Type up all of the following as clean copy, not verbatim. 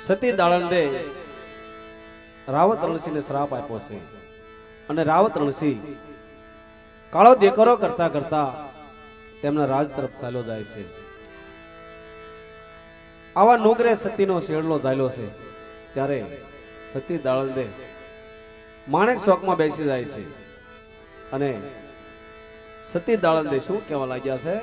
સતી દાળંદે રાવત રણસિંહને શ્રાપ આપ્યો છે અને રાવત રણસિંહ કાળો દેકરો કરતા કરતા તેમના રાજ તરફ ચાલ્યો જાય છે। આવા નોકરે સતીનો શેડલો ચાલ્યો છે ત્યારે સતી દાળંદે માણેક ચોકમાં બેસી જાય છે અને સતી દાળંદે શું કહેવા લાગ્યા છે?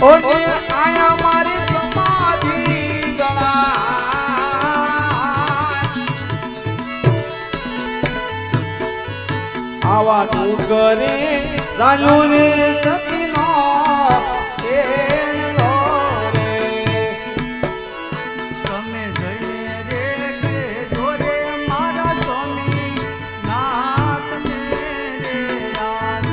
ઓને આયા મારી સમાધિ ગળા આવા ડુંગરે ચાલ્યો રે સતીનો શેડલો રે તમે જઈને રે કે જોરે મારા સ્વામી નાથ ને રે યાર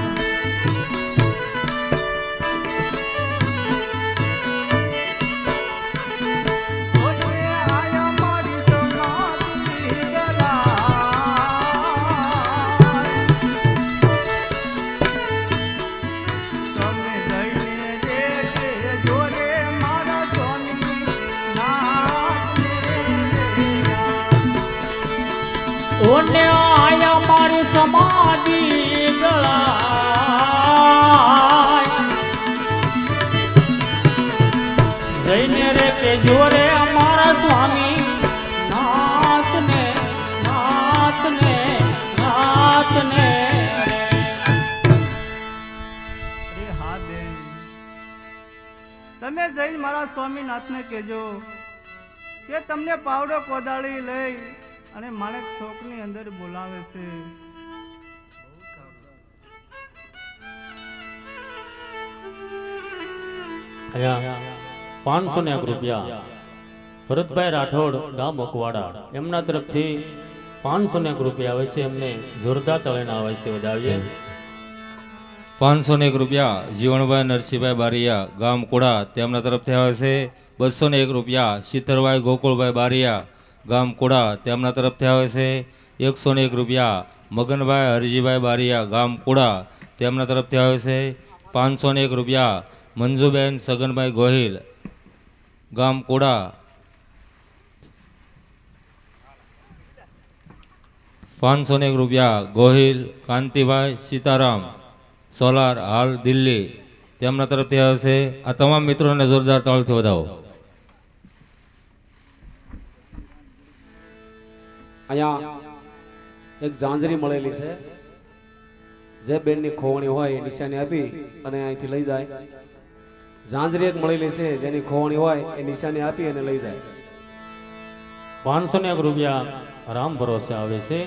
ઓને આયા મારી સમાધિ ગળા જઈને રે કે જોરે અમારા સ્વામી નાથને નાથને નાથને અરે હા બેન તમે જઈ મારા સ્વામીનાથને કહેજો કે તમને પાવડો કોદાળી લઈ અને માણેક ચોકની અંદર બોલાવે છે। અહીંયા 501 રૂપિયા ભરતભાઈ રાઠોડ ગામ મકવાડા એમના તરફથી 501 રૂપિયા આવે છે, એમને જોરદાર તાળીના અવાજથી વધાવીએ। 501 રૂપિયા જીવણભાઈ નરસિંહભાઈ બારિયા ગામ કોડા તેમના તરફથી આવે છે। 201 રૂપિયા શીતરભાઈ ગોકુળભાઈ બારિયા ગામ કોડા તેમના તરફથી આવે છે। 101 રૂપિયા મગનભાઈ હરજીભાઈ બારિયા ગામ કોડા તેમના તરફથી આવે છે। 501 રૂપિયા મંજુબેન સગનભાઈ ગોહિલ ગામ કોડા 501 રૂપિયા ગોહિલ કાંતિભાઈ સીતારામ સોલાર હાલ દિલ્હી તેમના તરફથી આવે છે। આ તમામ મિત્રોને જોરદાર તાળીથી વધાવો। અહીંયા એક ઝાંઝરી મળેલી છે, જે બેનની ખોવણી હોય એ નિશાની આપી અને અહીંથી લઈ જાય। ઝાંઝરી એક મળેલી છે, જેની ખોવણી હોય એ નિશાની આપી અને લઈ જાય। 501 રૂપિયા રામ ભરોસે આવે છે।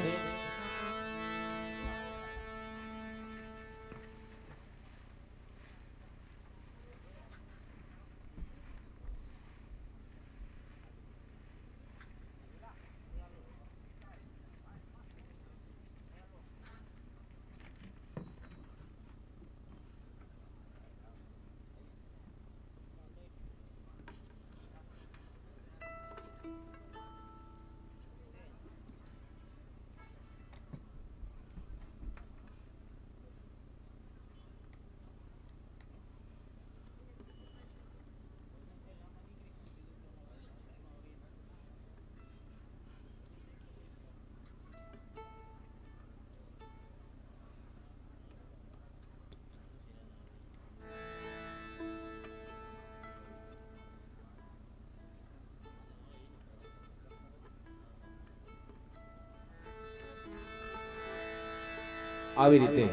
આવી રીતે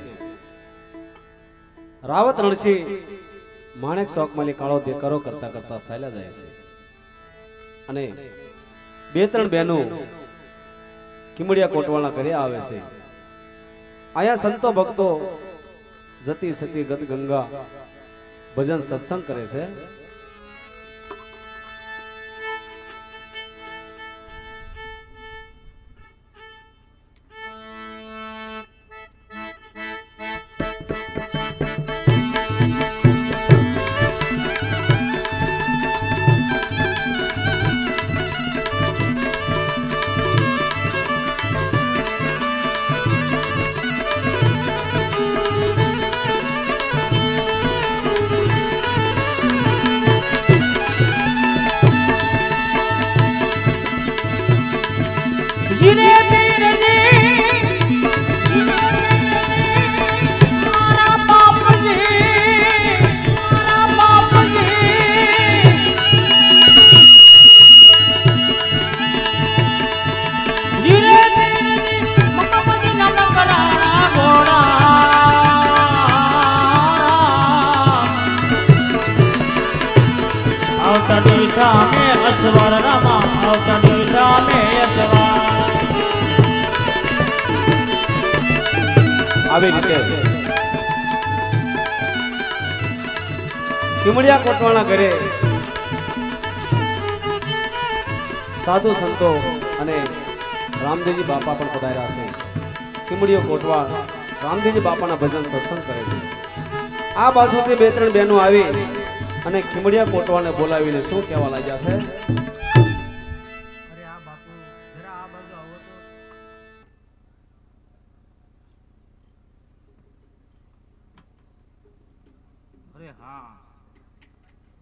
રાવત રણસિંહ માણેક ચોકમાં કાળો દેકારો કરતા કરતા ચાલ્યા જાય છે। અને બે ત્રણ બહેનો કિમડિયા કોટવાળના ઘરે આવે છે. આયા સંતો ભક્તો જતી સતી ગત ગંગા ભજન સત્સંગ કરે છે. આવી રીતે કિમડિયા કોટવાળના ઘરે સાધુ સંતો અને રામદેવજી બાપા પણ પધાર્યા છે. કિમડિયો કોટવાળ રામદેવજી બાપાના ભજન સત્સંગ કરે છે. આ બાજુથી બે ત્રણ બહેનો આવી અને કિમડિયા કોટવાળને બોલાવીને શું કહેવા લાગ્યા છે? અરે આ બાપુ જરા આ બાજુ આવો તો.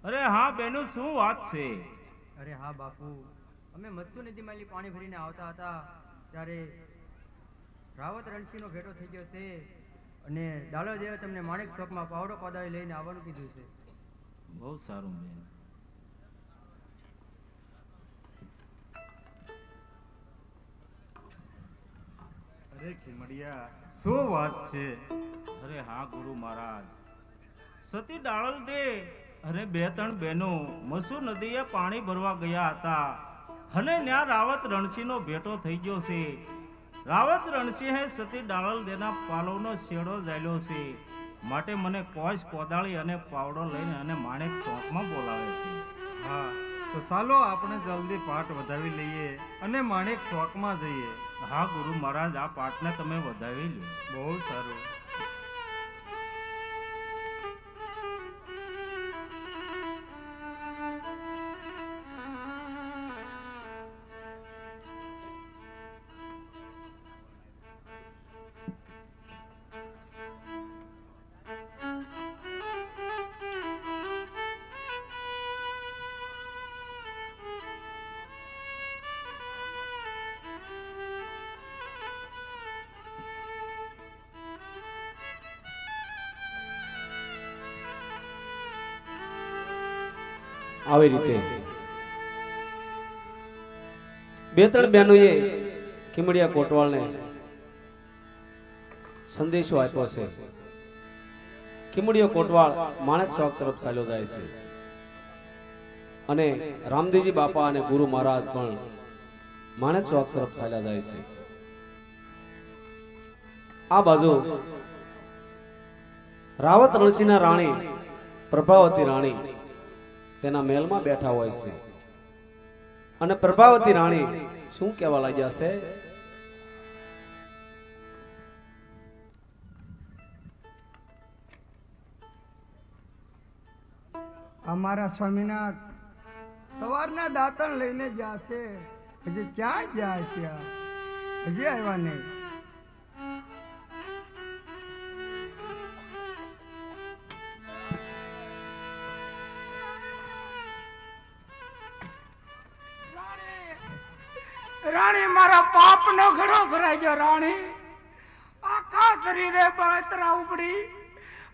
અરે હા બેનું શું વાત છે? અરે હા બાપુ, અમે મત્સ્ય નદીમાંથી પાણી ભરીને આવતા હતા ત્યારે રાવત રણસિંહનો ભેટો થઈ ગયો છે અને ડાલો દેવે તમને માણેક ચોકમાં પાવડો કોદાળી લઈને આવવાનું કીધું છે. બહુ સારું બેન. અરે ખીમડિયા શું વાત છે? અરે હા ગુરુ મહારાજ, સતી ડાળલ દે અને બે ત્રણ બહેનો મસૂર નદીએ પાણી ભરવા ગયા હતા અને ત્યાં રાવત રણસિંહનો ભેટો થઈ ગયો છે. રાવત રણસિંહે સતી ડાળલ દેના પાલવનો શેડો ઝાલ્યો છે, માટે મને કોશ કોદાળી અને પાવડો લઈને અને માણેક ચોકમાં બોલાવે છે. હા તો ચાલો આપણે જલ્દી પાઠ વધાવી લઈએ અને માણેક ચોકમાં જઈએ. હા ગુરુ મહારાજ, આ પાઠને તમે વધાવી લો. બહુ સારું. આવી રીતે બે ત્રણ બહેનોએ કિમડિયા કોટવાળને સંદેશો આપ્યો છે. કિમડિયો કોટવાળ માણેક ચોક તરફ ચાલ્યો જાય છે અને રામદેવજી બાપા અને ગુરુ મહારાજ પણ માણેક ચોક તરફ ચાલ્યા જાય છે. આ બાજુ રાવત રણસિંહના રાણી પ્રભાવતી રાણી તેના મહેલમાં બેઠા હોય છે અને પ્રભાવતી રાણી શું કહેવા લાગ્યા છે? અમારા સ્વામીનાથ સવારના દાંતણ લઈને જાશે, હજી ક્યાં જાય છે? હજી આવ્યા નહીં. રાણી, મારા પાપ નો ઘડો ભરાઈ ગયો. રાણી, આખા શરીરે બળતરા ઉપડી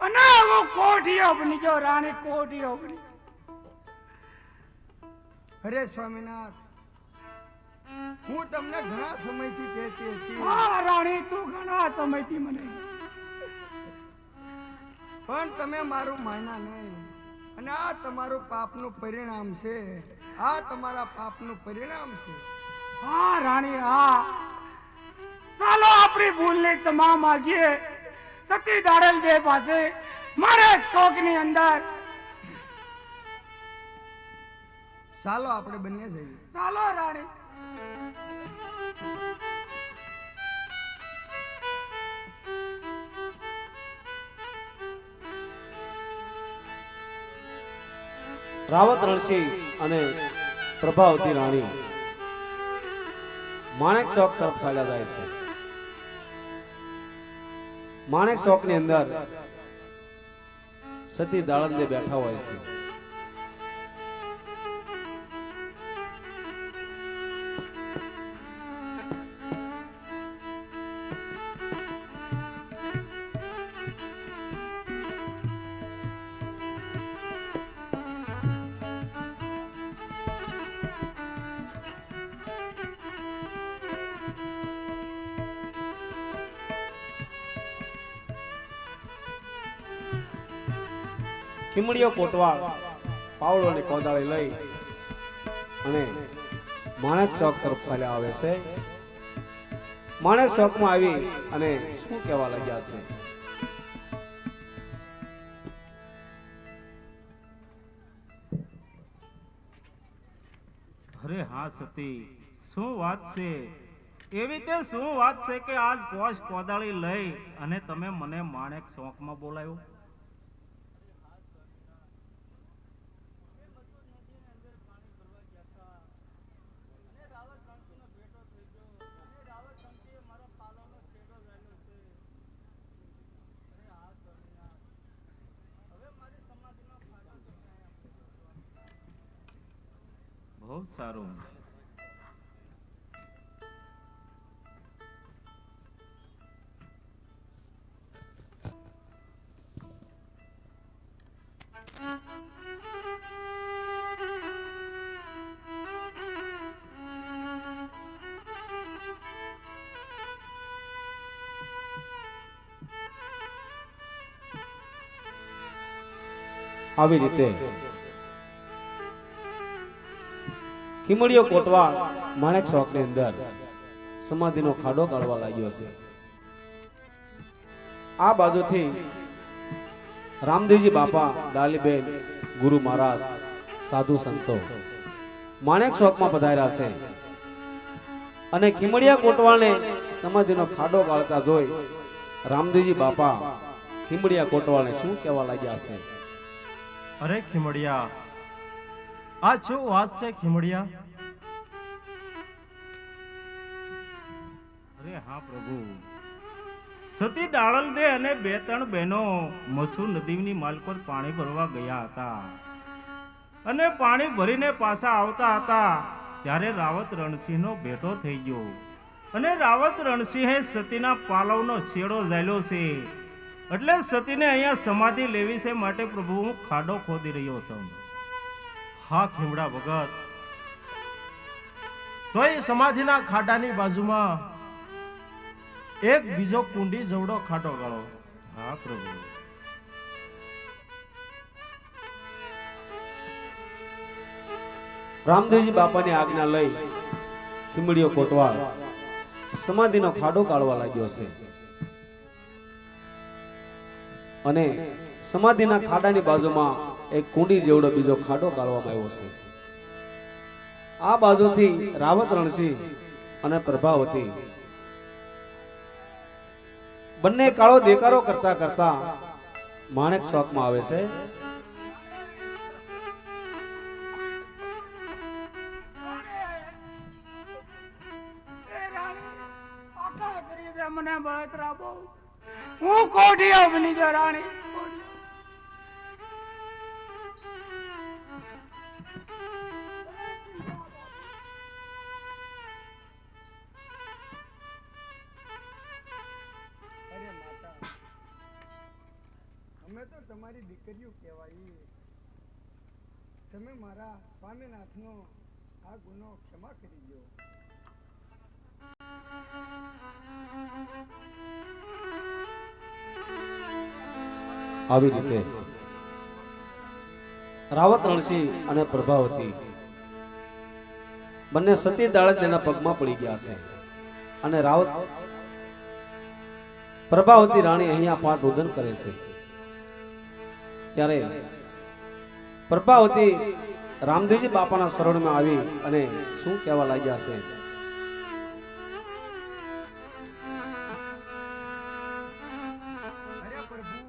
અને હું કોઠીઓ બની ગયો. રાણી, કોઠીઓ બની. અરે સ્વામીનાથ, હું તમને ઘણા સમયથી કહેતી હતી. હા રાણી, તું ઘણા સમયથી મને, પણ તમે મારું માન્યા નહીં અને આ તમારું પાપનું પરિણામ છે. આ તમારા પાપનું પરિણામ છે. હા રાણી, હા. ચાલો આપણી ભૂલની ક્ષમા માંગીએ સતી દાડલ જે પાસે મારે ચોકની અંદર. ચાલો આપણે બંને જઈએ. ચાલો રાણી. રાવત રણસિંહ અને પ્રભાવતી રાણી માણેક ચોક તરફ ચાલ્યા જાય છે. માણેક ચોક ની અંદર સતી દાળંદે બેઠા હોય છે. ખીમડીઓ કોટવાળ પાવડો અને કોદાળી લઈ અને માણેક ચોક તરફ ચાલ્યા આવે છે. માણેક ચોકમાં આવી અને શું કહેવા લાગ્યા છે? અરે હા સતી, શું વાત છે? એવી તે શું વાત છે કે આજ પોશ કોદાળી લઈ અને તમે મને માણેક ચોકમાં બોલાવ્યો? બહુ સારું. આવી રીતે ખીમડીઓ કોટવાળ માણેક ચોક ની અંદર સમાધિનો ખાડો કાઢવા લાગ્યો છે. આ બાજુથી રામદેવજી બાપા, ડાલીબેન, ગુરુ મહારાજ, સાધુ સંતો માણેક ચોકમાં પધાર્યા છે. અને ખીમડીયા કોટવાળને સમાધિનો ખાડો કાઢતા જોઈ રામદેવજી બાપા ખીમડીયા કોટવાળને શું કહેવા લાગ્યા છે? અરે ખીમડિયા, આ શું વાત છે ખીમડિયા? અરે હા પ્રભુ, સતી ડાળલ દે અને બે ત્રણ બહેનો મસુ નદીની માલ પર પાણી ભરવા ગયા હતા અને પાણી ભરીને પાછા આવતા હતા ત્યારે રાવત રણસિંહનો ભેટો થઈ ગયો અને રાવત રણસિંહે સતીના પાલવનો છેડો ઝાલ્યો છે. એટલે સતીને અહીંયા સમાધિ લેવી છે માટે પ્રભુ હું ખાડો ખોદી રહ્યો છું. હા ખીમડા ભગત, તોય સમાધિના ખાડાની બાજુમાં એક બીજો કુંડી જવડો ખાડો ગાળો. હા પ્રભુ. રામદેવજી બાપાની આજ્ઞા લઈ ખીમડીઓ કોટવાળ સમાધિનો ખાડો કાઢવા લાગ્યો છે. અને સમાધિના ખાડાની બાજુમાં એક કુંડી જેવડો બીજો ખાડો કાઢવામાં આવ્યો છે. આ બાજુથી રાવત રણસિંહ અને પ્રભાવતી બંને કાળો દેકારો કરતા કરતા માણેક ચોકમાં આવે છે. મને બળતરા બહુ, હું કોઠિયો બની ગયો રાણી. અરે માતા, અમે તો તમારી દીકરીઓ કહેવાય. તમે મારા સ્વામીનાથનો આ ગુનો ક્ષમા કરી દો. આવી રીતે રાવત રણસિંહ અને પ્રભાવતી બંને સતી દાળજ એના પગમાં પડી ગયા છે અને રાવત પ્રભાવતી રાણી અહીંયા પાઠ રુદન કરે છે ત્યારે પ્રભાવતી રામદેવજી બાપાના શરણમાં આવી અને શું કહેવા લાગ્યા છે? અરે પ્રભુ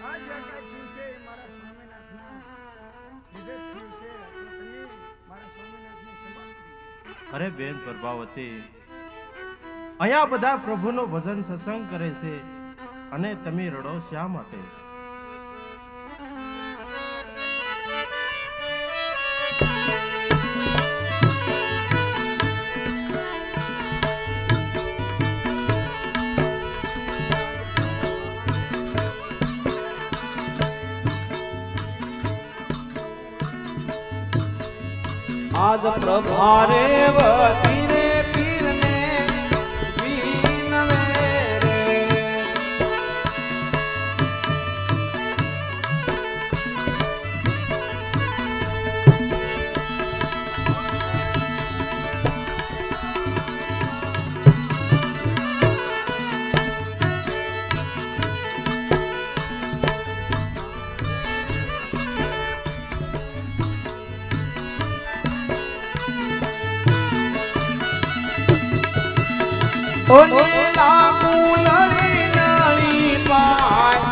આ જે કાંઈ થયું છે એ મારા સ્વામિનાથના લીધે જ થયું છે. તો તમે મારા સ્વામિનાથની ક્ષમા કરી. અરે બેન પ્રભાવતી, અહીંયા બધા પ્રભુનો ભજન સત્સંગ કરે છે અને તમે રડો શા માટે? આજ પ્રભારે વતી રે પીરને બીનવે રે. ઓ નીલા ફૂલડી નળી પાય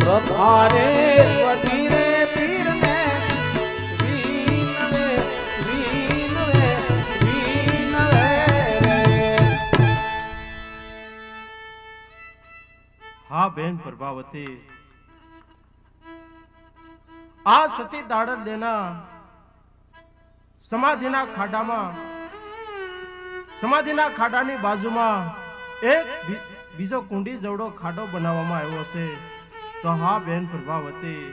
પ્રભારે વતી રે પીરને બીનવે બીનવે બીનવે રે. હા બેન પ્રભાવતી, આ સતી દાડત દેના સમાધિના ખાડાની બાજુમાં એક બીજો કુંડી જવડો ખાડો બનાવવામાં આવ્યો છે. તો હા બેન પ્રભાવતી,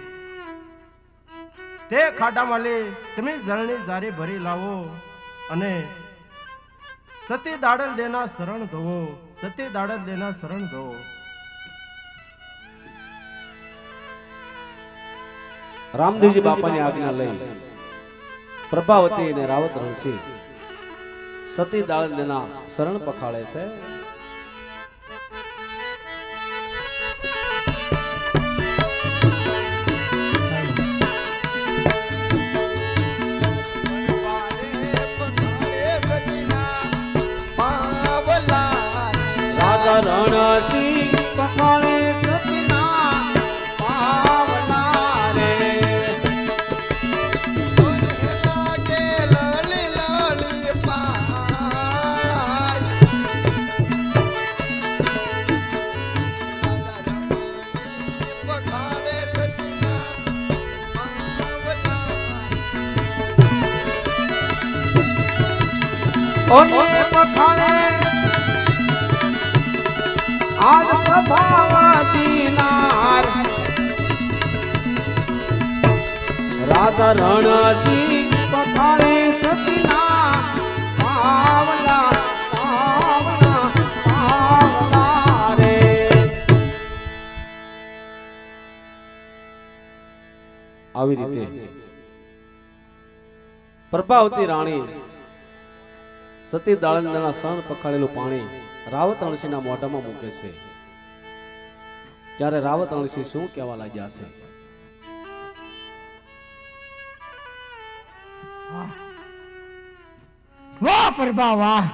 તે ખાડામાં લે તમે જળની જારી ભરી લાવો અને સતી દાડલ દેના શરણ ધોવો, સતી દાડલ દેના શરણ ધોવો. રામદેવજી બાપાની આજ્ઞા લઈ પ્રભાવતી અને રાવત રણસિંહ સતી દાળના શરણ પખાળે છે. રાજા રણસિંહ પખાળે સતીના પાવલા રે. ઓને પખાળે આજ પ્રભાવતી નાર રાજા રણસિંહ પખાળે સતીના પાવલા પાવલા પાવલા રે. આવી રીતે પ્રભાવતી રાણી સતી દાળંદના સણ પખાડેલું પાણી રાવત અણસીના મોઢામાં મૂકે છે. ત્યારે રાવત અણસી શું કહેવા લાગ્યા છે? વાહ પ્રભા વાહ,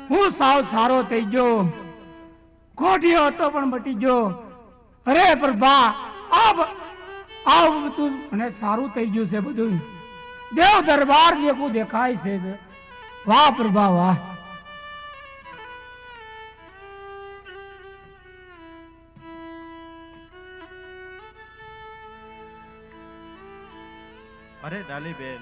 હું સાવ સારો થઈ ગયો, કોઢિયો હતો પણ મટી ગયો. અરે પ્રભા, આ બધું મને સારું થઈ ગયું છે. બધું દેવ દરબાર જેવું દેખાય છે. વાહ પ્રભા વાહ. અરે ડાલી બેન,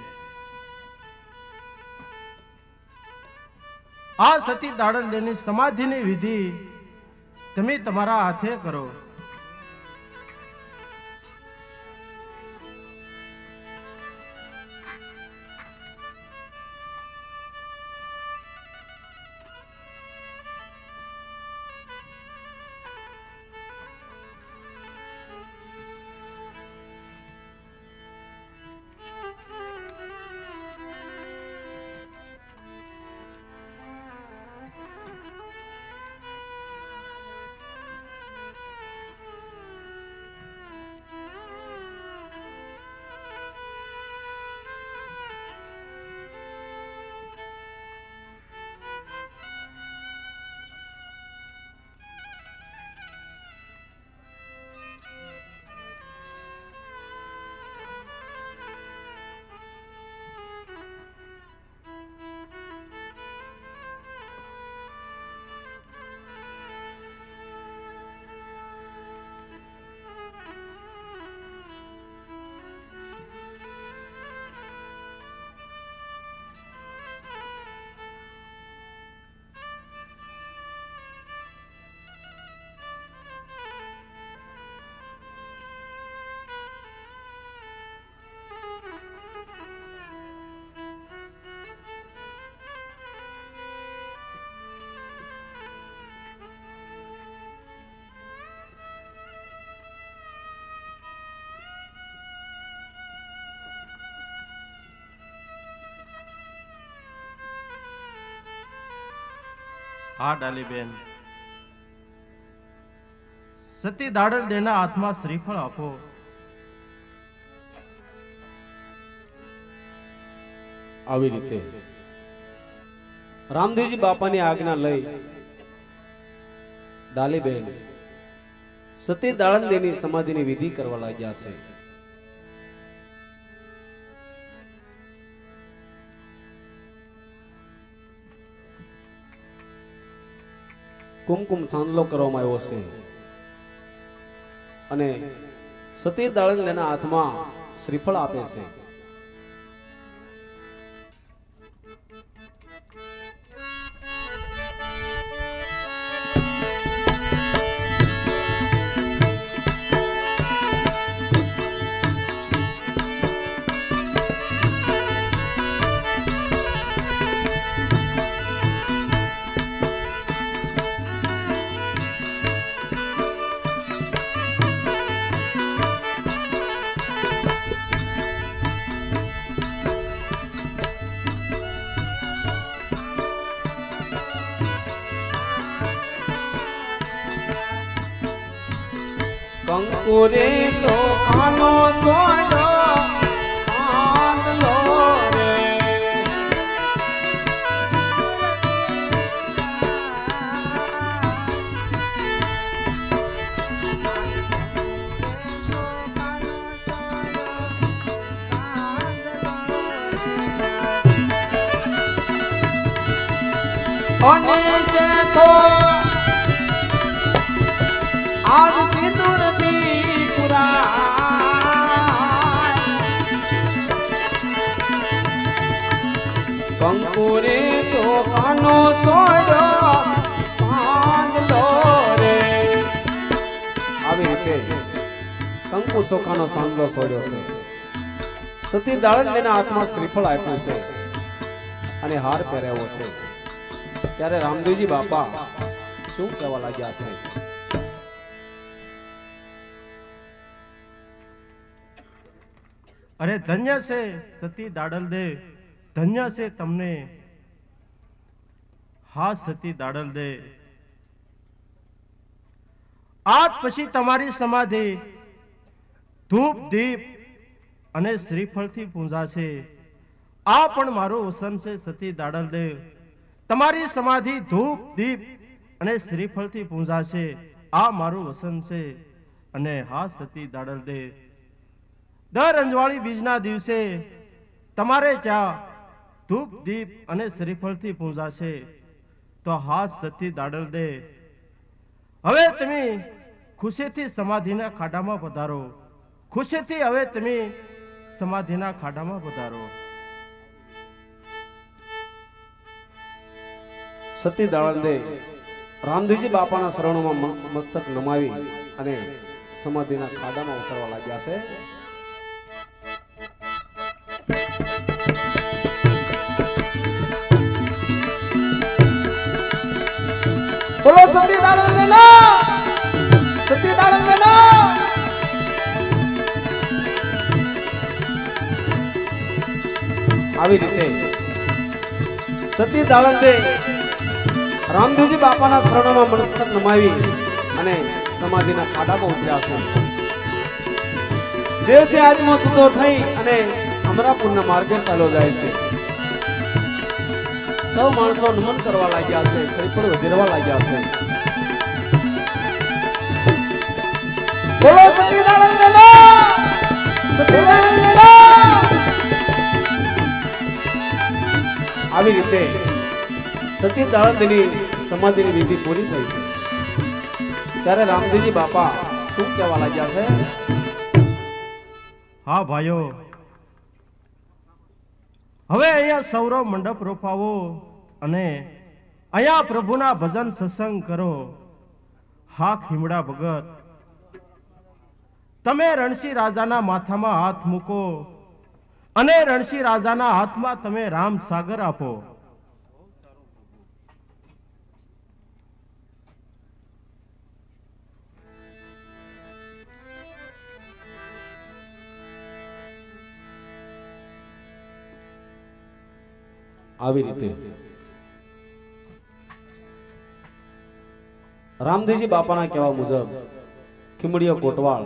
આ સતી દાડલ દેની સમાધિની વિધિ તમે તમારા હાથે કરો. હા ડાલીબેન, સતી દાડલ દેના હાથમાં શ્રીફળ આપો. આવી રીતે રામદેવજી બાપાની આજ્ઞા લઈ ડાલીબેન સતી દાળંદેની સમાધિની વિધિ કરવા લાગ્યા છે. કુમકુમ ચાંદલો કરવામાં આવ્યો છે અને સતી દાળંદેના હાથમાં શ્રીફળ આપે છે. કંકુરે સોખાનો સોડો સાંદલો રે, અને સે તો આજ સિંદૂર કંકુરે સોખાનો સોડો સાંદલો રે. આવી રીતે કંકુ સોખાનો સાંદલો સોડ્યો છે. સતી દાળંદેના હાથમાં શ્રીફળ આપ્યું છે અને હાર પહેરાવ્યો છે. ત્યારે રામદેવજી બાપા શું કહેવા લાગ્યા છે? અરે ધન્ય છે સતી દાડલ દે, ધન્ય છે તમને. હા સતી દાડલ દે, આજ પછી તમારી સમાધિ ધૂપ દીપ અને શ્રીફળથી પૂંજાશે. આ પણ મારું વસન છે સતી દાડલ દે. તમારી સમાધિ ધૂપ દીપ અને શ્રીફળથી પૂંજાશે. આ મારું વસન છે. અને હા સતી દાડલ દે, દર અંજવાળી બીજના દિવસે તમારે ત્યાં ધૂપ દીપ અને શ્રીફળથી પૂંજાશે. તો હા સતી દાડલ દે, હવે તમે ખુશીથી સમાધિના ખાડામાં પધારો. ખુશીથી હવે તમે સમાધિના ખાડામાં પધારો. સતી દાળંદે રામદેવજી બાપાના શરણોમાં મસ્તક નમાવી અને સમાધિના ખાડામાં ઉતરવા લાગ્યા છે. બોલો સતી દાળંદેના, સતી દાળંદેના. આવી રીતે સતી દાળંદે રામદેવજી બાપાના શરણોમાં મસ્તક નમાવી અને સમાધિના ખાડામાં ઉતર્યા છે. દેવથી આત્મા છૂટો થઈ અને અમરાપુરના માર્ગે ચાલ્યો જાય છે. સૌ માણસો નમન કરવા લાગ્યા છે, શ્રીફળ વધેરવા લાગ્યા છે. બોલો સતી દાળંદેના, સતી દાળંદેના. આવી રીતે સતી દાળંદેની સમાધિની વિધિ પૂરી થઈ છે. ત્યારે રામદેવજી બાપા શું કહેવા લાગ્યા છે? હા ભાઈઓ, હવે અહીંયા સૌરવ મંડપ રોપાવો અને અહીંયા પ્રભુના ભજન સત્સંગ કરો. હા ખીમડા ભગત, તમે રણસિંહ રાજાના માથામાં હાથ મૂકો અને રણસિંહ રાજાના હાથમાં તમે રામ સાગર આપો. આવી રીતે રામદેવજી બાપાના કહેવા મુજબ ખીમડીયો કોટવાળ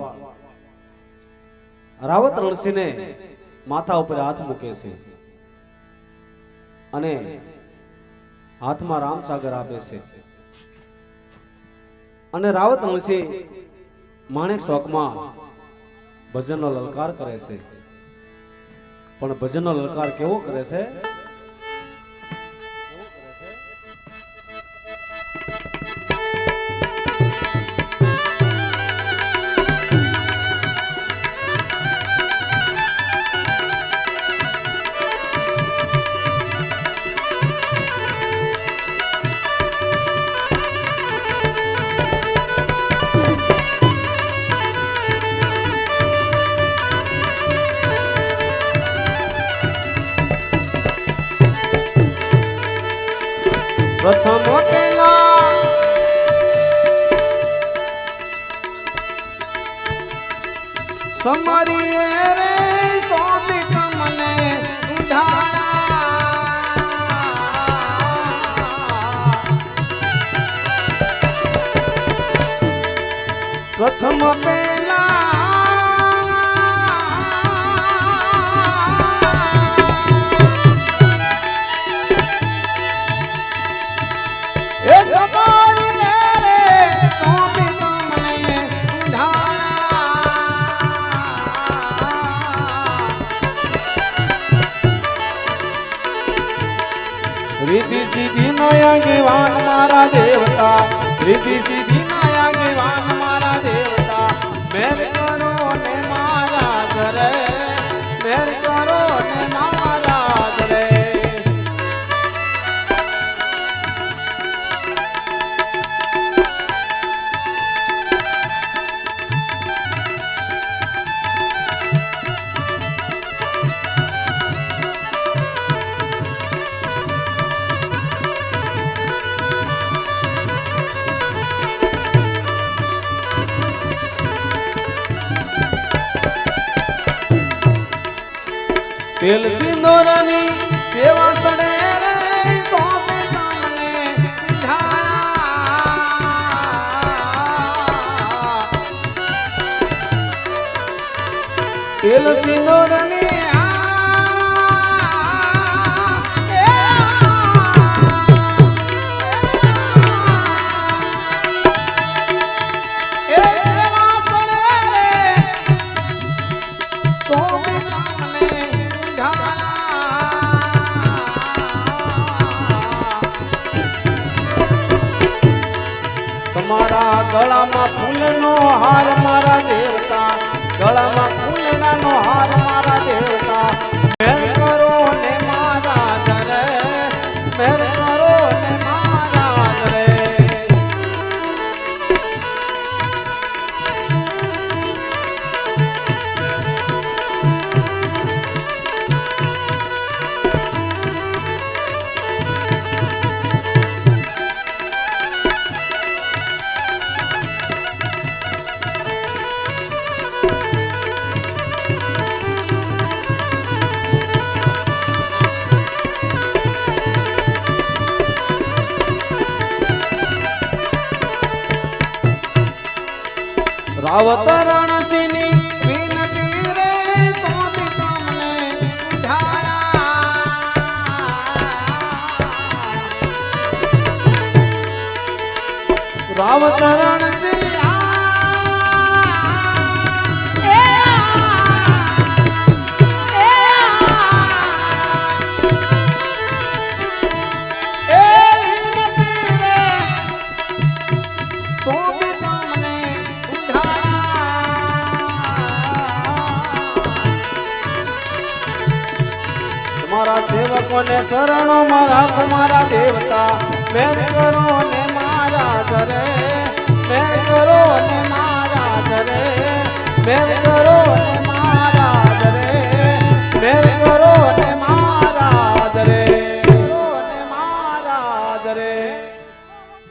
રાવત રણસિંહને માથા ઉપર હાથ મૂકે છે અને હાથમાં રામસાગર આપે છે અને રાવત રણસિંહ માણેક ચોકમાં ભજનનો લલકાર કરે છે, પણ ભજનનો લલકાર કેવો કરે છે? પ્રથમ પેલા સમરી રે સોમી તમને સુધારા પ્રથમ પેલા રીતિ સીધી નયા ગીવાન મારા દેવતા, રીતિ સીધી નયા ગીવાન મારા દેવતા, મેર કરો ને મારા ઘરે, મેર કરો ને મારા ઘરે. તેલ સિંદૂરની સેવા સડે રે સોમે તમને સુધારા. તેલ સિંદૂરની તમારા ગળામાં ફૂલનો હાર મારા દેવતા, ગળામાં ફૂલનાનો હાર મારા દેવતા, મેર કરો ને મારા ઘરે, મેર કરો ને મારા ઘરે. રાવત રણસિંહની વિનતી રે સોમી તમને સુધારા. રાવત રણસિંહ મારા સેવકોને શરણો મારા મારા દેવતા, મેર કરો ને મારા ઘરે, મેર કરો ને મારા ઘરે, મેર કરો ને મારા ઘરે, મેર કરો ને મારા ઘરે, કરો ને મારા ઘરે.